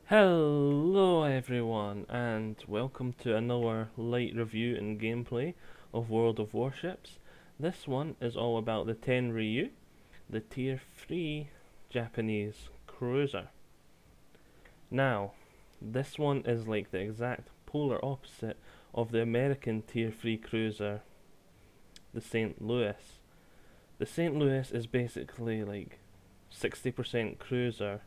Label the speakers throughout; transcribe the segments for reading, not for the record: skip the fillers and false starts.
Speaker 1: Hello everyone and welcome to another light review and gameplay of World of Warships. This one is all about the Tenryu, the tier 3 Japanese cruiser. Now, this one is like the exact polar opposite of the American tier 3 cruiser, the St. Louis. The St. Louis is basically like 60% cruiser,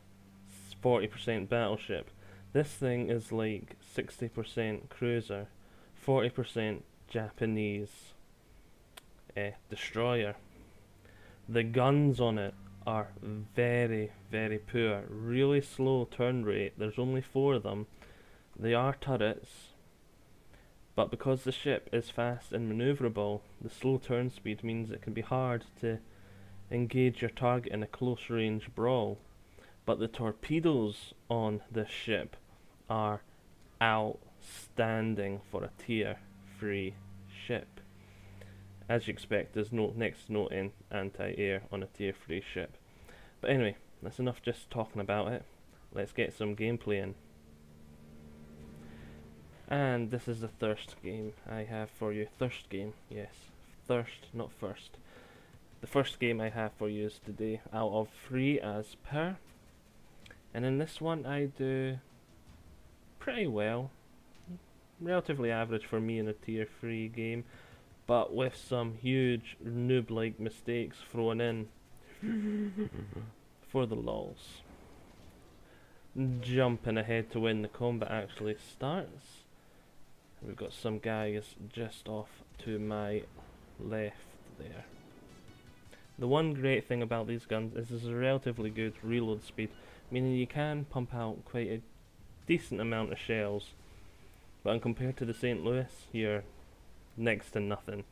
Speaker 1: 40% battleship. This thing is like 60% cruiser, 40% Japanese destroyer. The guns on it are very, very poor. Really slow turn rate. There's only 4 of them. They are turrets, but because the ship is fast and maneuverable, the slow turn speed means it can be hard to engage your target in a close range brawl. But the torpedoes on this ship are outstanding for a tier 3 ship. As you expect, there's next to no anti-air on a tier 3 ship. But anyway, that's enough just talking about it. Let's get some gameplay in. And this is the thirst game I have for you. Thirst game, yes. Thirst, not first. The first game I have for you is today, out of 3 as per. And in this one I do pretty well. Relatively average for me in a tier 3 game, but with some huge noob-like mistakes thrown in for the lols. Jumping ahead to when the combat actually starts. We've got some guys just off to my left there. The one great thing about these guns is there's a relatively good reload speed, meaning you can pump out quite a decent amount of shells, but compared to the St. Louis, you're next to nothing.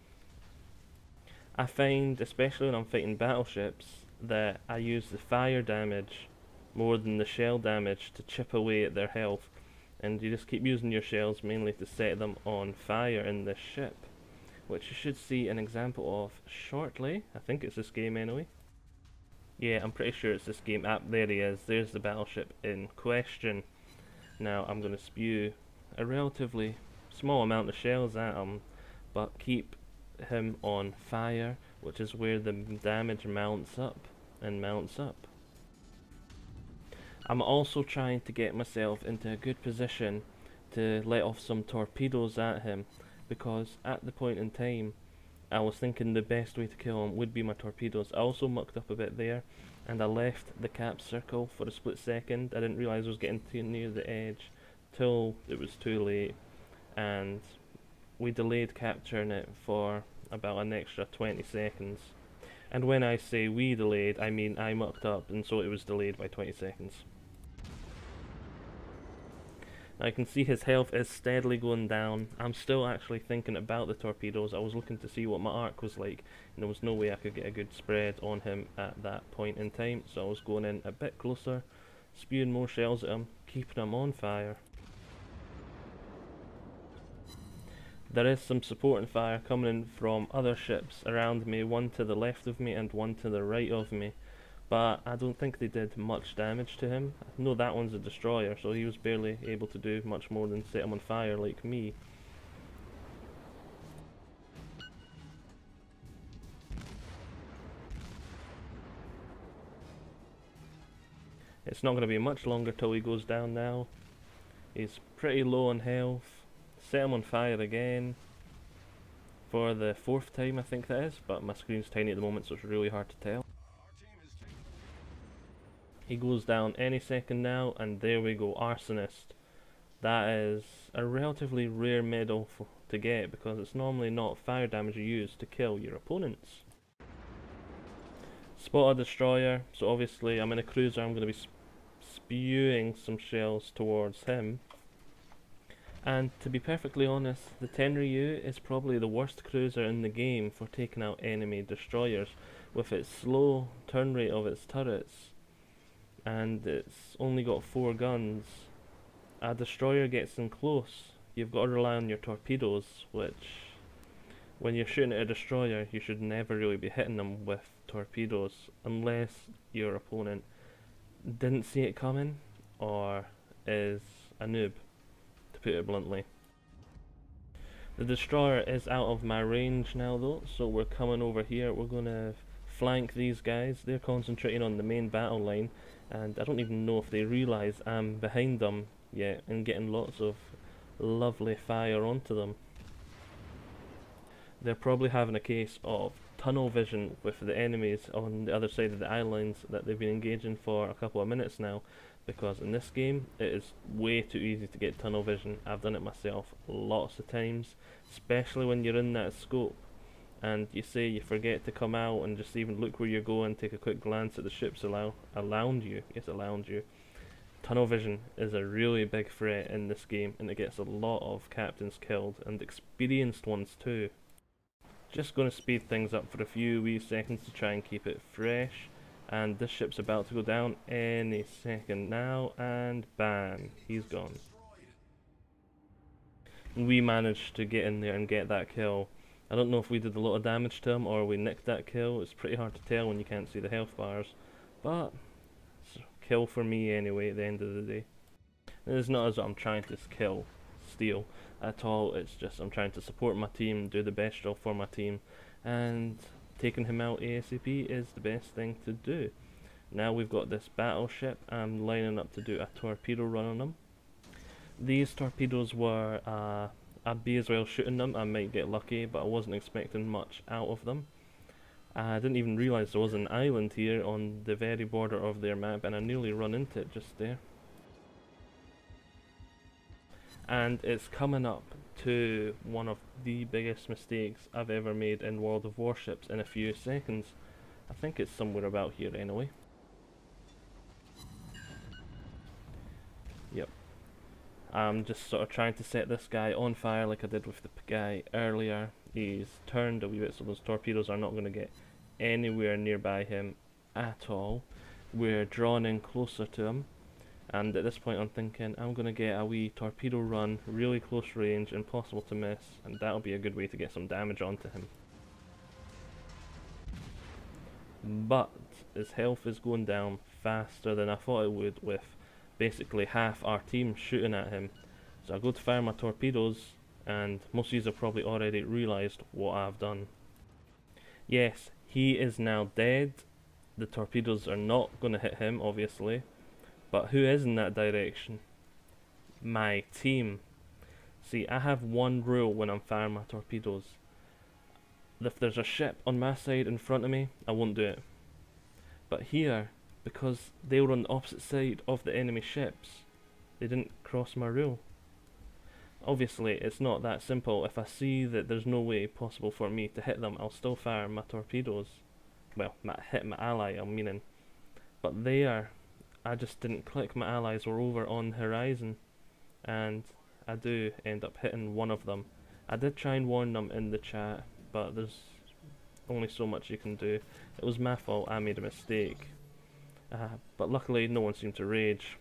Speaker 1: I find, especially when I'm fighting battleships, that I use the fire damage more than the shell damage to chip away at their health, and you just keep using your shells mainly to set them on fire in this ship, which you should see an example of shortly. I think it's this game anyway. Yeah, I'm pretty sure it's this game. There he is. There's the battleship in question. Now I'm going to spew a relatively small amount of shells at him, but keep him on fire, which is where the damage mounts up and mounts up. I'm also trying to get myself into a good position to let off some torpedoes at him, because at the point in time I was thinking the best way to kill him would be my torpedoes. I also mucked up a bit there, and I left the cap circle for a split second. I didn't realise I was getting too near the edge till it was too late, and we delayed capturing it for about an extra 20 seconds. And when I say we delayed, I mean I mucked up, and so it was delayed by 20 seconds. I can see his health is steadily going down. I'm still actually thinking about the torpedoes. I was looking to see what my arc was like, and there was no way I could get a good spread on him at that point in time, so I was going in a bit closer, spewing more shells at him, keeping him on fire. There is some support and fire coming in from other ships around me, one to the left of me and one to the right of me, but I don't think they did much damage to him. I know that one's a destroyer, so he was barely able to do much more than set him on fire like me. It's not going to be much longer till he goes down now. He's pretty low on health. Set him on fire again for the 4th time, I think that is, but my screen's tiny at the moment, so it's really hard to tell. He goes down any second now, and there we go, Arsonist. That is a relatively rare medal to get, because it's normally not fire damage you use to kill your opponents. Spot a destroyer, so obviously I'm in a cruiser, I'm going to be spewing some shells towards him. And to be perfectly honest, the Tenryu is probably the worst cruiser in the game for taking out enemy destroyers, with its slow turn rate of its turrets. And it's only got 4 guns. A destroyer gets in close, you've got to rely on your torpedoes, which when you're shooting at a destroyer you should never really be hitting them with torpedoes unless your opponent didn't see it coming or is a noob, to put it bluntly. The destroyer is out of my range now though, so we're coming over here. We're gonna flank these guys. They're concentrating on the main battle line, and I don't even know if they realise I'm behind them yet and getting lots of lovely fire onto them. They're probably having a case of tunnel vision with the enemies on the other side of the islands that they've been engaging for a couple of minutes now, because in this game it is way too easy to get tunnel vision. I've done it myself lots of times, especially when you're in that scope and you say you forget to come out and just even look where you're going, take a quick glance at the ships around you. Tunnel vision is a really big threat in this game, and it gets a lot of captains killed, and experienced ones too. Just going to speed things up for a few wee seconds to try and keep it fresh, and this ship's about to go down any second now, and bam, he's gone. We managed to get in there and get that kill. I don't know if we did a lot of damage to him or we nicked that kill. It's pretty hard to tell when you can't see the health bars, but it's a kill for me anyway at the end of the day. And it's not as though I'm trying to steal at all, it's just I'm trying to support my team, do the best job for my team, and taking him out ASAP is the best thing to do. Now we've got this battleship, I'm lining up to do a torpedo run on them. These torpedoes were, I'd be as well shooting them, I might get lucky, but I wasn't expecting much out of them. I didn't even realise there was an island here on the very border of their map, and I nearly run into it just there. And it's coming up to one of the biggest mistakes I've ever made in World of Warships in a few seconds. I think it's somewhere about here anyway. Yep. I'm just sort of trying to set this guy on fire like I did with the guy earlier. He's turned a wee bit so those torpedoes are not going to get anywhere nearby him at all. We're drawing in closer to him, and at this point I'm thinking I'm going to get a wee torpedo run, really close range, impossible to miss, and that'll be a good way to get some damage onto him. But his health is going down faster than I thought it would, with basically half our team shooting at him. So I go to fire my torpedoes, and most of you have probably already realised what I've done. Yes, he is now dead. The torpedoes are not going to hit him, obviously. But who is in that direction? My team. See, I have one rule when I'm firing my torpedoes. If there's a ship on my side in front of me, I won't do it. But here, because they were on the opposite side of the enemy ships, they didn't cross my rule. Obviously, it's not that simple. If I see that there's no way possible for me to hit them, I'll still fire my torpedoes. Well, hit my ally, I'm meaning. But there, I just didn't click. My allies were over on horizon, and I do end up hitting one of them. I did try and warn them in the chat, but there's only so much you can do. It was my fault, I made a mistake. But luckily no one seemed to rage.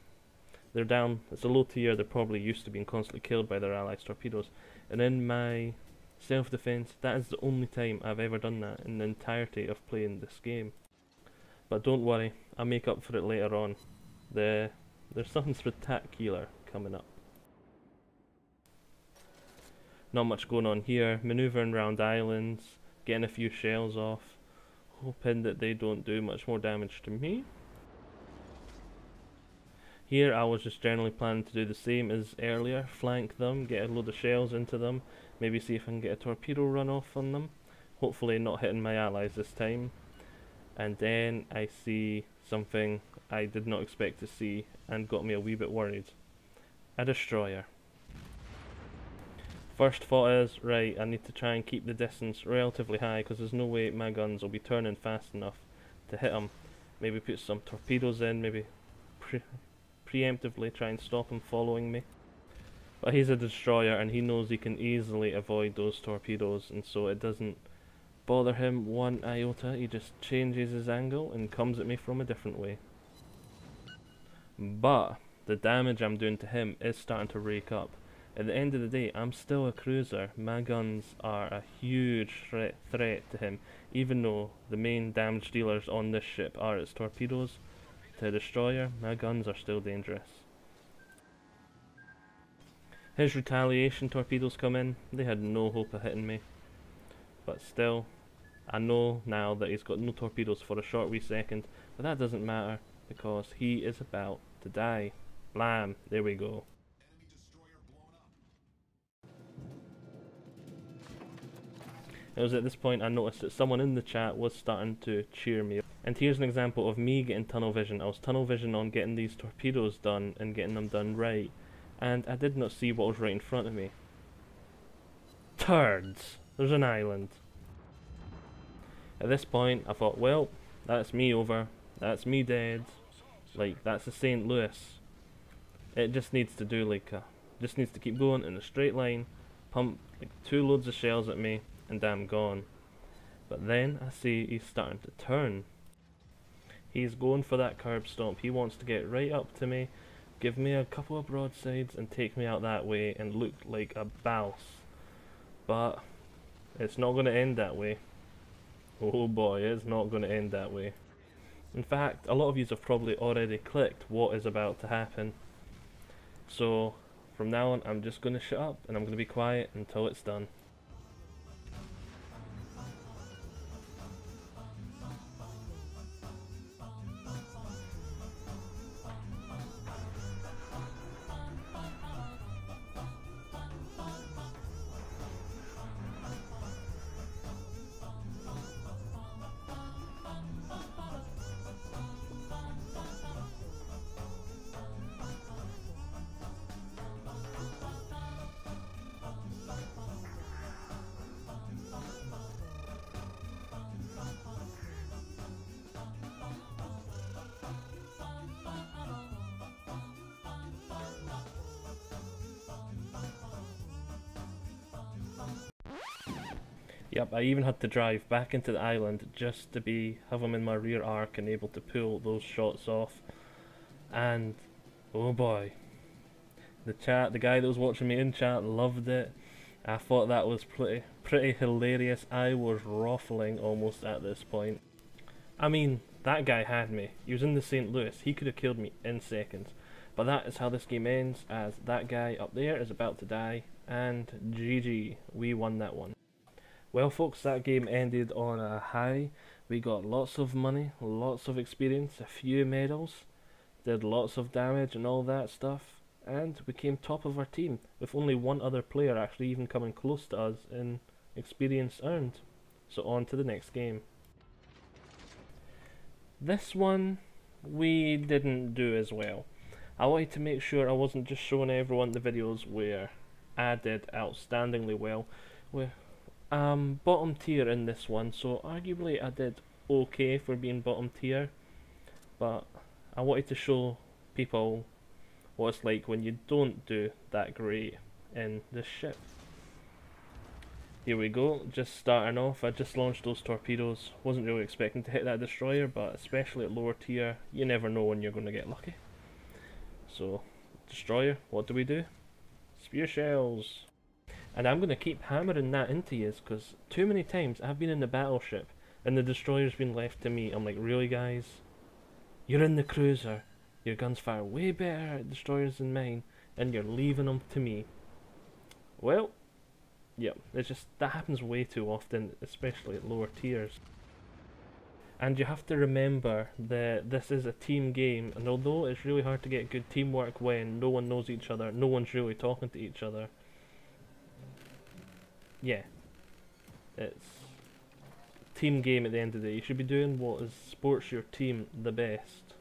Speaker 1: They're down, it's a low tier, they're probably used to being constantly killed by their allies' torpedoes. And in my self-defense, that is the only time I've ever done that in the entirety of playing this game. But don't worry, I'll make up for it later on. There's something spectacular coming up. Not much going on here, manoeuvring around islands, getting a few shells off, hoping that they don't do much more damage to me. Here I was just generally planning to do the same as earlier, flank them, get a load of shells into them, maybe see if I can get a torpedo run off on them, hopefully not hitting my allies this time. And then I see something I did not expect to see and got me a wee bit worried. A destroyer. First thought is, right, I need to try and keep the distance relatively high because there's no way my guns will be turning fast enough to hit him. Maybe put some torpedoes in, maybe preemptively try and stop him following me. But he's a destroyer and he knows he can easily avoid those torpedoes, and so it doesn't bother him one iota. He just changes his angle and comes at me from a different way. But the damage I'm doing to him is starting to rake up. At the end of the day, I'm still a cruiser. My guns are a huge threat to him, even though the main damage dealers on this ship are its torpedoes. To a destroyer, my guns are still dangerous. His retaliation torpedoes come in, they had no hope of hitting me. But still, I know now that he's got no torpedoes for a short wee second, but that doesn't matter because he is about to die. Blam, there we go. It was at this point I noticed that someone in the chat was starting to cheer me. And here's an example of me getting tunnel vision. I was tunnel vision on getting these torpedoes done and getting them done right, and I did not see what was right in front of me. Turds! There's an island. At this point I thought, well, that's me over, that's me dead, like that's the St. Louis. It just needs to do like just needs to keep going in a straight line, pump like 2 loads of shells at me, and I'm gone. But then I see he's starting to turn. He's going for that curb stomp. He wants to get right up to me, give me a couple of broadsides and take me out that way and look like a bouse. But it's not going to end that way. Oh boy, it's not going to end that way. In fact, a lot of you have probably already clicked what is about to happen. So from now on I'm just going to shut up and I'm going to be quiet until it's done. Yep, I even had to drive back into the island just to have him in my rear arc and able to pull those shots off. And oh boy, the guy that was watching me in chat loved it. I thought that was pretty hilarious. I was ruffling almost at this point. I mean, that guy had me. He was in the St. Louis. He could have killed me in seconds. But that is how this game ends, as that guy up there is about to die. And GG, we won that one. Well folks, that game ended on a high. We got lots of money, lots of experience, a few medals, did lots of damage and all that stuff, and we came top of our team, with only one other player actually even coming close to us in experience earned. So on to the next game. This one, we didn't do as well. I wanted to make sure I wasn't just showing everyone the videos where I did outstandingly well. Bottom tier in this one, so arguably I did okay for being bottom tier, but I wanted to show people what it's like when you don't do that great in this ship. Here we go, just starting off. I just launched those torpedoes, wasn't really expecting to hit that destroyer, but especially at lower tier, you never know when you're going to get lucky. So, destroyer, what do we do? Spear shells. And I'm going to keep hammering that into you, because too many times I've been in the battleship and the destroyer's been left to me. I'm like, really guys? You're in the cruiser, your guns fire way better at destroyers than mine, and you're leaving them to me. Well, yeah, it's just, that happens way too often, especially at lower tiers. And you have to remember that this is a team game, and although it's really hard to get good teamwork when no one knows each other, no one's really talking to each other, yeah, it's team game at the end of the day. You should be doing what supports your team the best.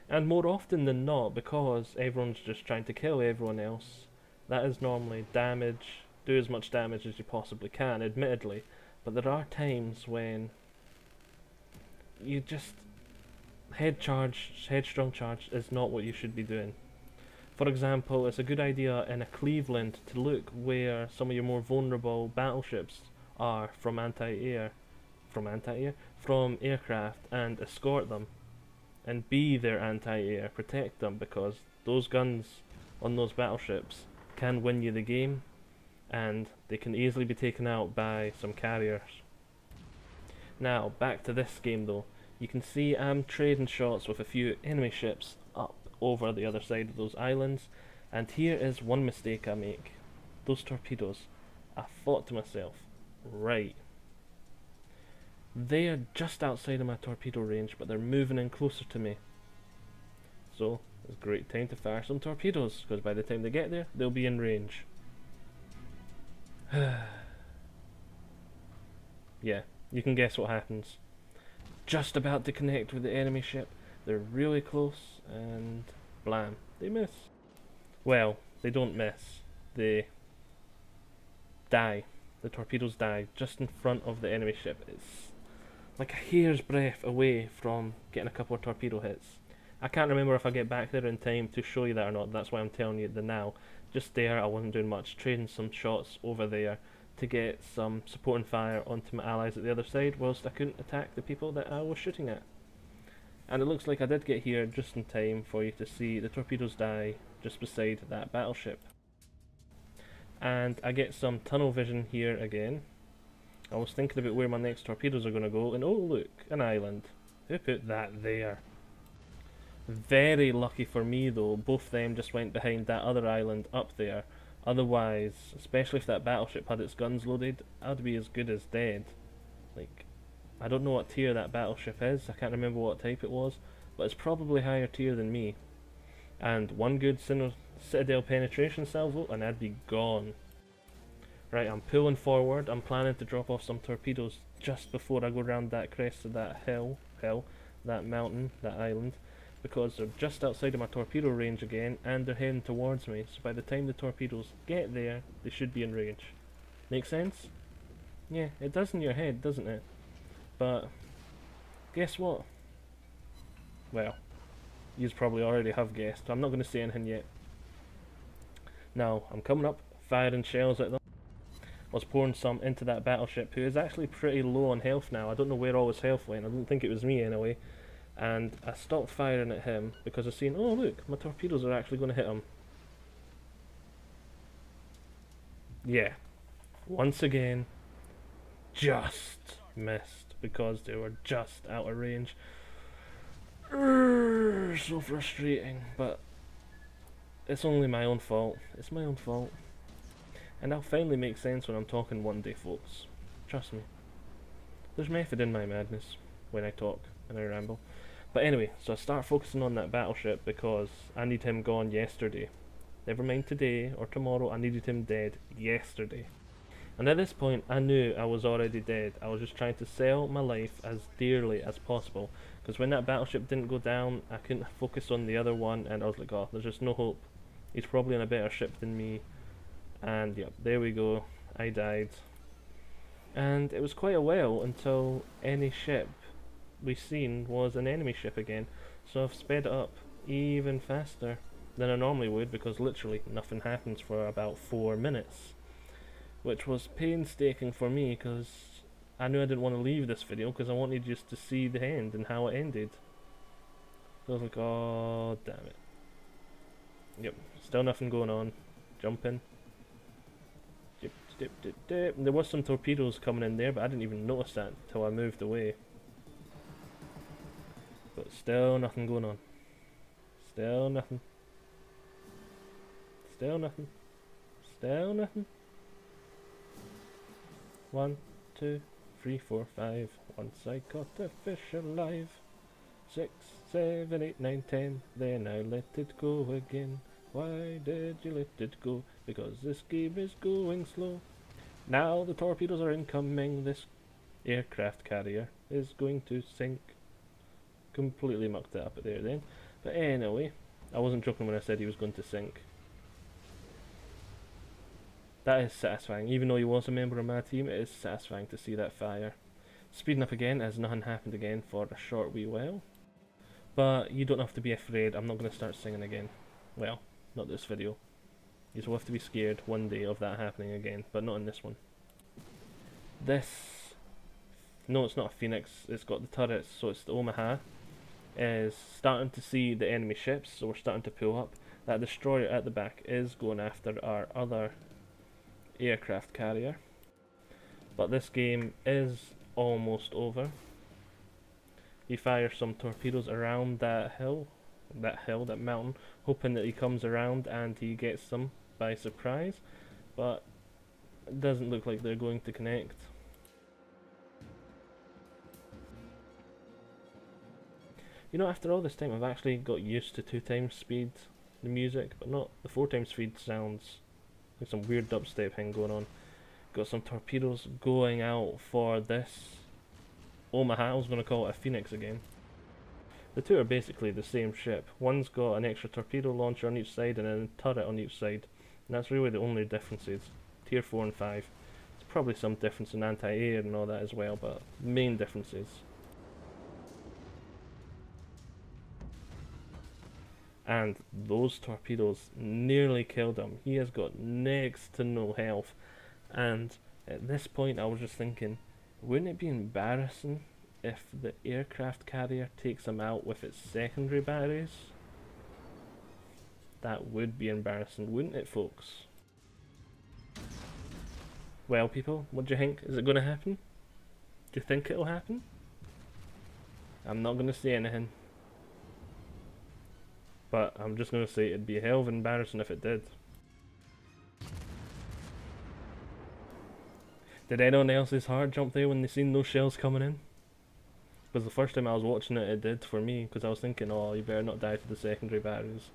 Speaker 1: And more often than not, because everyone's just trying to kill everyone else, that is normally damage, do as much damage as you possibly can, admittedly, but there are times when you just, headstrong charge is not what you should be doing. For example, it's a good idea in a Cleveland to look where some of your more vulnerable battleships are from from aircraft, and escort them and be their anti-air, protect them, because those guns on those battleships can win you the game, and they can easily be taken out by some carriers. Now back to this game though, you can see I'm trading shots with a few enemy ships up over the other side of those islands, and here is one mistake I make. those torpedoes, I thought to myself, right, they are just outside of my torpedo range, but they're moving in closer to me. So, it's a great time to fire some torpedoes, because by the time they get there, they'll be in range. Yeah, you can guess what happens. Just about to connect with the enemy ship, they're really close, and blam, they miss. Well, they don't miss, they die. The torpedoes die just in front of the enemy ship. It's like a hair's breadth away from getting a couple of torpedo hits. I can't remember if I get back there in time to show you that or not, that's why I'm telling you the now. Just there, I wasn't doing much, trading some shots over there to get some support and fire onto my allies at the other side, whilst I couldn't attack the people that I was shooting at. And it looks like I did get here just in time for you to see the torpedoes die just beside that battleship. And I get some tunnel vision here again. I was thinking about where my next torpedoes are going to go, and oh look, an island. Who put that there? Very lucky for me though, both them just went behind that other island up there. Otherwise, especially if that battleship had its guns loaded, I'd be as good as dead. Like, I don't know what tier that battleship is, I can't remember what type it was, but it's probably higher tier than me. And one good Citadel penetration salvo and I'd be gone. Right, I'm pulling forward, I'm planning to drop off some torpedoes just before I go around that crest of that hill, that mountain, that island, because they're just outside of my torpedo range again and they're heading towards me, so by the time the torpedoes get there, they should be in range. Make sense? Yeah, it does in your head, doesn't it? But, guess what? Well, you probably already have guessed, I'm not going to say anything yet. Now, I'm coming up, firing shells at them. I was pouring some into that battleship, who is actually pretty low on health now. I don't know where all his health went, I don't think it was me anyway. And I stopped firing at him because I seen, oh look, my torpedoes are actually going to hit him. Yeah, once again, just missed because they were just out of range. So frustrating, but it's only my own fault. It's my own fault. And that'll finally make sense when I'm talking one day, folks. Trust me. There's method in my madness when I talk and I ramble. But anyway, so I start focusing on that battleship because I need him gone yesterday. Never mind today or tomorrow, I needed him dead yesterday. And at this point, I knew I was already dead. I was just trying to sell my life as dearly as possible. Because when that battleship didn't go down, I couldn't focus on the other one, and I was like, oh, there's just no hope. He's probably on a better ship than me. And yep, there we go, I died. And it was quite a while until any ship we seen was an enemy ship again, so I've sped it up even faster than I normally would, because literally nothing happens for about 4 minutes, which was painstaking for me because I knew I didn't want to leave this video because I wanted just to see the end and how it ended. So I was like, oh damn it. Yep, still nothing going on. Jumping. Dip, dip, dip, dip. And there was some torpedoes coming in there, but I didn't even notice that until I moved away. But still nothing going on. Still nothing. Still nothing. Still nothing. 1, 2, 3, 4, 5. Once I caught a fish alive. 6, 7, 8, 9, 10. Then I let it go again. Why did you let it go? Because this game is going slow. Now the torpedoes are incoming. This aircraft carrier is going to sink. Completely mucked it up there then. But anyway, I wasn't joking when I said he was going to sink. That is satisfying. Even though he was a member of my team, it is satisfying to see that fire. Speeding up again as nothing happened again for a short wee while. But you don't have to be afraid, I'm not going to start singing again. Well, not this video. You will have to be scared one day of that happening again, but not in this one. This... No, it's not a Phoenix, it's got the turrets, so it's the Omaha. Is starting to see the enemy ships, so we're starting to pull up. That destroyer at the back is going after our other aircraft carrier. But this game is almost over. He fires some torpedoes around that mountain, hoping that he comes around and he gets them by surprise. but it doesn't look like they're going to connect. You know, after all this time I've actually got used to 2 times speed, the music, but not the 4 times speed. Sounds like some weird dubstep thing going on. Got some torpedoes going out for this. Oh my hat, I was going to call it a Phoenix again. The two are basically the same ship. One's got an extra torpedo launcher on each side and a turret on each side. And that's really the only differences. Tier 4 and 5. There's probably some difference in anti-air and all that as well, but main differences. And those torpedoes nearly killed him. He has got next to no health. And at this point I was just thinking, wouldn't it be embarrassing if the aircraft carrier takes him out with its secondary batteries? That would be embarrassing, wouldn't it, folks? Well, people, what do you think? Is it going to happen? Do you think it'll happen? I'm not going to say anything. But I'm just going to say it'd be a hell of embarrassing if it did. Did anyone else's heart jump there when they seen those shells coming in? Because the first time I was watching it, it did for me, because I was thinking, oh, you better not die to the secondary batteries.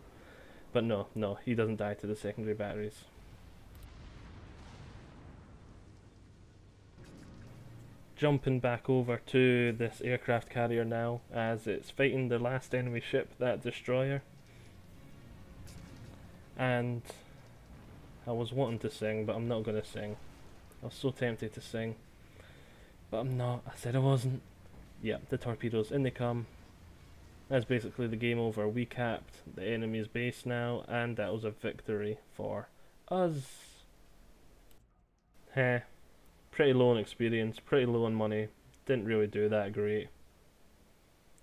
Speaker 1: But no, he doesn't die to the secondary batteries. Jumping back over to this aircraft carrier now, as it's fighting the last enemy ship, that destroyer. And I was wanting to sing, but I'm not going to sing. I was so tempted to sing, but I'm not. I said I wasn't. Yep, the torpedoes, in they come. That's basically the game over. We capped the enemy's base now, and that was a victory for us. Heh. Pretty low on experience, pretty low on money. Didn't really do that great.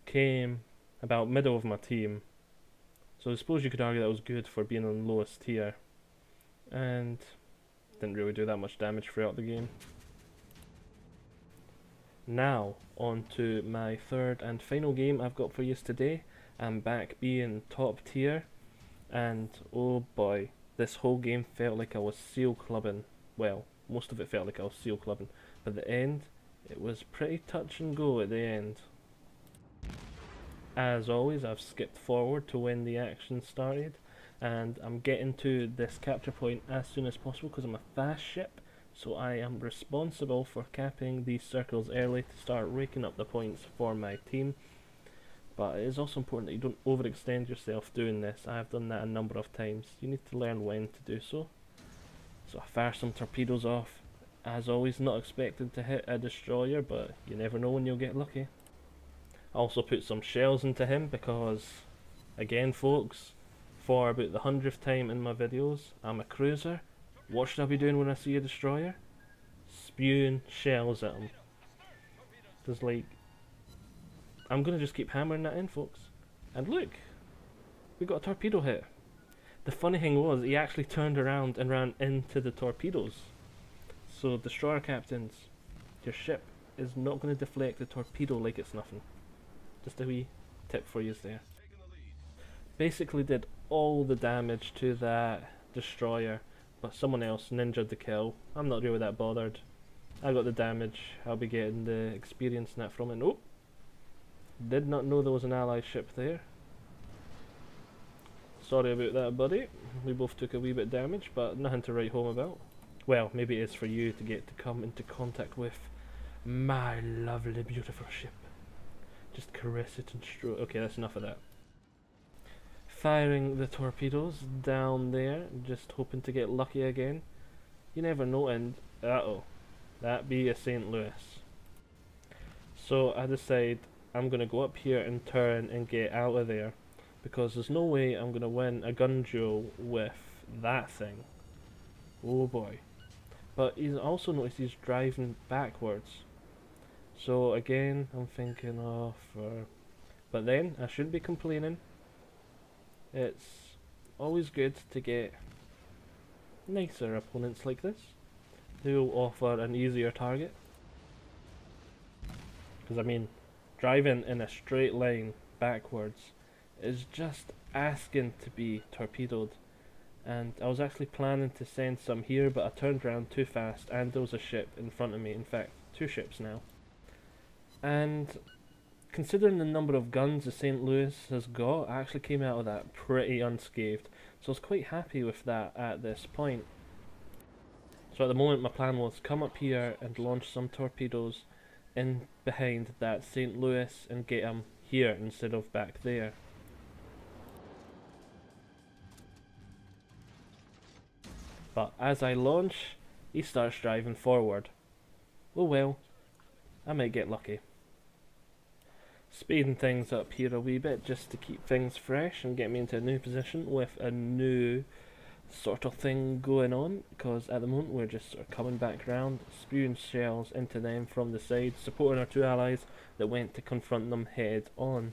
Speaker 1: Came about middle of my team. So I suppose you could argue that was good for being on the lowest tier. And didn't really do that much damage throughout the game. Now, on to my third and final game I've got for you today. I'm back being top tier. And oh boy, this whole game felt like I was seal clubbing. Well, most of it felt like I was seal clubbing. But the end, it was pretty touch and go at the end. As always, I've skipped forward to when the action started. And I'm getting to this capture point as soon as possible because I'm a fast ship. So I am responsible for capping these circles early to start raking up the points for my team. But it is also important that you don't overextend yourself doing this. I have done that a number of times. You need to learn when to do so. So I fire some torpedoes off. As always, not expected to hit a destroyer, but you never know when you'll get lucky. I also put some shells into him because, again folks, for about the 100th time in my videos, I'm a cruiser. What should I be doing when I see a destroyer? Spewing shells at him. There's like... I'm gonna just keep hammering that in, folks. And look! We got a torpedo hit. The funny thing was, he actually turned around and ran into the torpedoes. So, destroyer captains, your ship is not going to deflect the torpedo like it's nothing. Just a wee tip for you there. Basically did all the damage to that destroyer, but someone else ninja'd the kill. I'm not really that bothered. I got the damage, I'll be getting the experience net from it. Oh! Did not know there was an ally ship there. Sorry about that, buddy. We both took a wee bit damage, but nothing to write home about. Well, maybe it is for you to get to come into contact with my lovely, beautiful ship. Just caress it and stroke. Okay, that's enough of that. Firing the torpedoes down there, just hoping to get lucky again. You never know, and uh-oh, that be a St. Louis. So I decide I'm going to go up here and turn and get out of there, because there's no way I'm going to win a gun duel with that thing. Oh boy. But he's also noticed he's driving backwards. So again, I'm thinking of... but then, I shouldn't be complaining. It's always good to get nicer opponents like this, who will offer an easier target. Because I mean, driving in a straight line backwards is just asking to be torpedoed. and I was actually planning to send some here, but I turned around too fast and there was a ship in front of me. In fact, 2 ships now. And considering the number of guns the St. Louis has got, I actually came out of that pretty unscathed. So I was quite happy with that at this point. So at the moment my plan was come up here and launch some torpedoes in behind that St. Louis and get them here instead of back there. But as I launch, he starts driving forward. Oh well, I might get lucky. Speeding things up here a wee bit just to keep things fresh and get me into a new position with a new sort of thing going on, because at the moment we're just sort of coming back round, spewing shells into them from the side, supporting our 2 allies that went to confront them head on.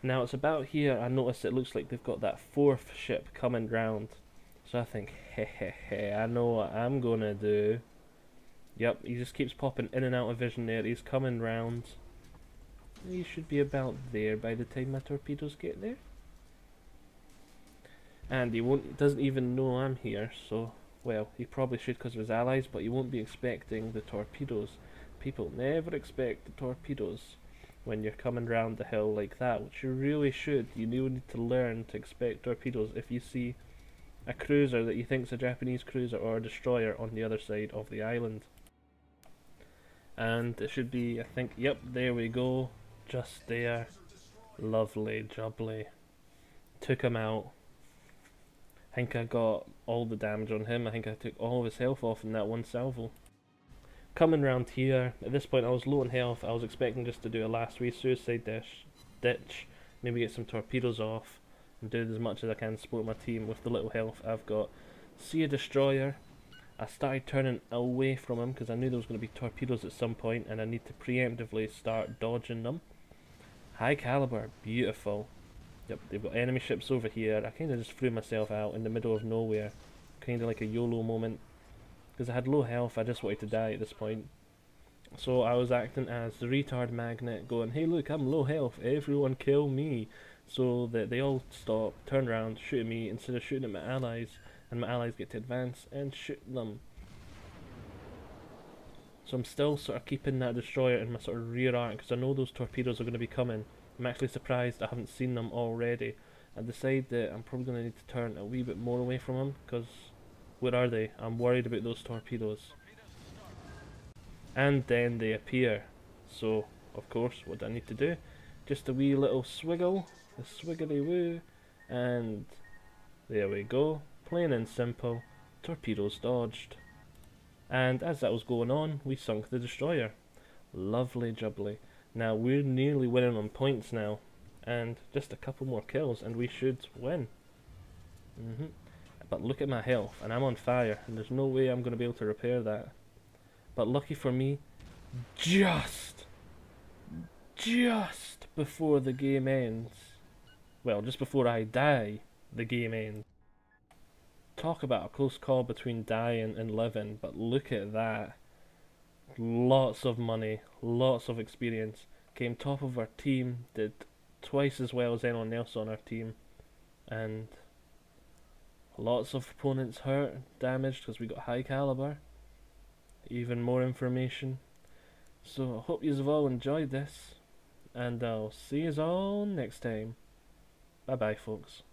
Speaker 1: Now it's about here I notice it looks like they've got that 4th ship coming round. So I think, hehehe, I know what I'm gonna do. Yep, he just keeps popping in and out of vision there. He's coming round. He should be about there by the time my torpedoes get there. And he doesn't even know I'm here, so, well, he probably should because of his allies, but he won't be expecting the torpedoes. People never expect the torpedoes when you're coming round the hill like that, which you really should. You need to learn to expect torpedoes if you see a cruiser that you think's a Japanese cruiser or a destroyer on the other side of the island. And it should be, I think, yep, there we go, just there. Lovely jubbly. Took him out. I think I got all the damage on him. I think I took all of his health off in that one salvo. Coming round here, at this point I was low on health. I was expecting just to do a last wee suicide ditch, maybe get some torpedoes off and do as much as I can to support my team with the little health I've got. See a destroyer. I started turning away from him because I knew there was going to be torpedoes at some point and I need to preemptively start dodging them. High caliber, beautiful. Yep, they've got enemy ships over here. I kind of just threw myself out in the middle of nowhere. Kind of like a YOLO moment. Because I had low health, I just wanted to die at this point. So I was acting as the retard magnet, going, hey look, I'm low health, everyone kill me. So that they all stop, turn around, shoot at me instead of shooting at my allies. And my allies get to advance and shoot them. So I'm still sort of keeping that destroyer in my sort of rear arc because I know those torpedoes are going to be coming. I'm actually surprised I haven't seen them already. I decide that I'm probably going to need to turn a wee bit more away from them because where are they? I'm worried about those torpedoes. And then they appear. So, of course, what do I need to do? Just a wee little swiggle, a swiggly woo, and there we go. Plain and simple, torpedoes dodged. And as that was going on, we sunk the destroyer. Lovely jubbly. Now we're nearly winning on points now, and just a couple more kills and we should win. But look at my health, and I'm on fire, and there's no way I'm going to be able to repair that. But lucky for me, just before the game ends, well, just before I die, the game ends. Talk about a close call between dying and living, but look at that. Lots of money, lots of experience. Came top of our team, did twice as well as anyone else on our team, and lots of opponents hurt, damaged because we got high caliber. Even more information. So I hope you've all enjoyed this, and I'll see you all next time. Bye bye folks.